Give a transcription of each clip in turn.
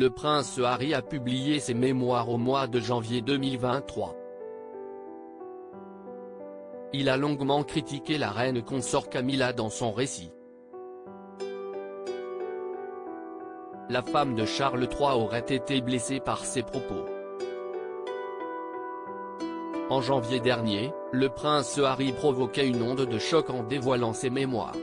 le prince Harry a publié ses mémoires au mois de janvier 2023. Il a longuement critiqué la reine consort Camilla dans son récit. La femme de Charles III aurait été blessée par ses propos. En janvier dernier, le prince Harry provoquait une onde de choc en dévoilant ses mémoires.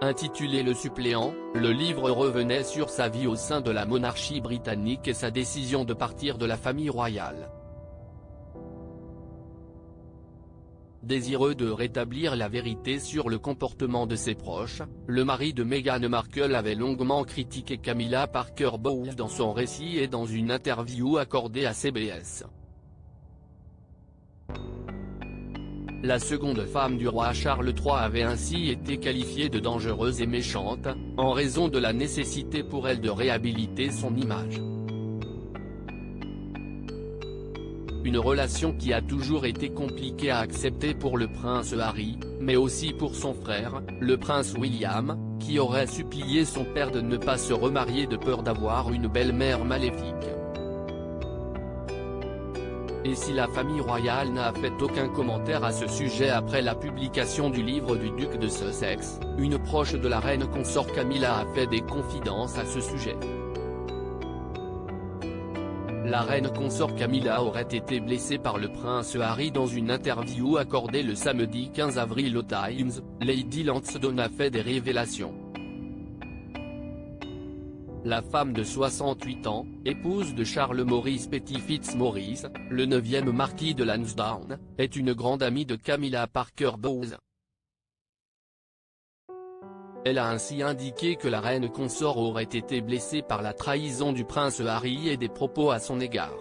Intitulé Le Suppléant, le livre revenait sur sa vie au sein de la monarchie britannique et sa décision de partir de la famille royale. Désireux de rétablir la vérité sur le comportement de ses proches, le mari de Meghan Markle avait longuement critiqué Camilla Parker Bowles dans son récit et dans une interview accordée à CBS. La seconde femme du roi Charles III avait ainsi été qualifiée de dangereuse et méchante, en raison de la nécessité pour elle de réhabiliter son image. Une relation qui a toujours été compliquée à accepter pour le prince Harry, mais aussi pour son frère, le prince William, qui aurait supplié son père de ne pas se remarier de peur d'avoir une belle-mère maléfique. Et si la famille royale n'a fait aucun commentaire à ce sujet après la publication du livre du duc de Sussex, une proche de la reine consort Camilla a fait des confidences à ce sujet. La reine consort Camilla aurait été blessée par le prince Harry dans une interview accordée le samedi 15 avril au Times. Lady Lansdowne a fait des révélations. La femme de 68 ans, épouse de Charles Maurice Petty-Fitz-Maurice, le 9e marquis de Lansdowne, est une grande amie de Camilla Parker Bowles. Elle a ainsi indiqué que la reine consort aurait été blessée par la trahison du prince Harry et des propos à son égard.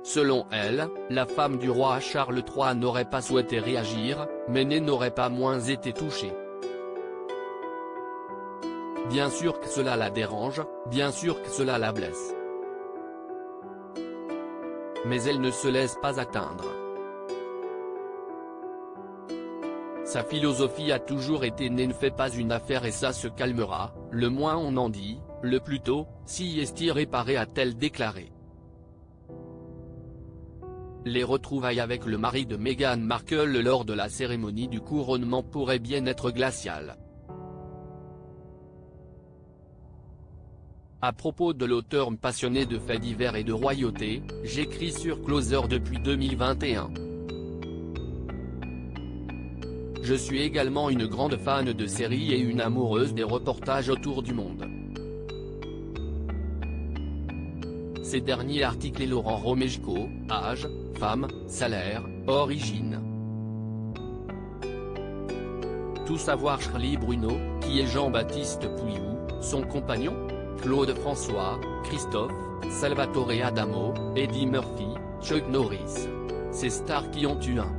Selon elle, la femme du roi Charles III n'aurait pas souhaité réagir, mais n'aurait pas moins été touchée. Bien sûr que cela la dérange, bien sûr que cela la blesse. Mais elle ne se laisse pas atteindre. Sa philosophie a toujours été « ne fais pas une affaire et ça se calmera, le moins on en dit, le plus tôt, si est irréparé » a-t-elle déclaré. Les retrouvailles avec le mari de Meghan Markle lors de la cérémonie du couronnement pourraient bien être glaciales. À propos de l'auteur passionné de faits divers et de royauté, j'écris sur Closer depuis 2021. Je suis également une grande fan de séries et une amoureuse des reportages autour du monde. Ces derniers articles et Laurent Romejko, âge, femme, salaire, origine. Tout savoir Charlie Bruno, qui est Jean-Baptiste Pouilloux, son compagnon, Claude François, Christophe, Salvatore Adamo, Eddie Murphy, Chuck Norris. Ces stars qui ont eu un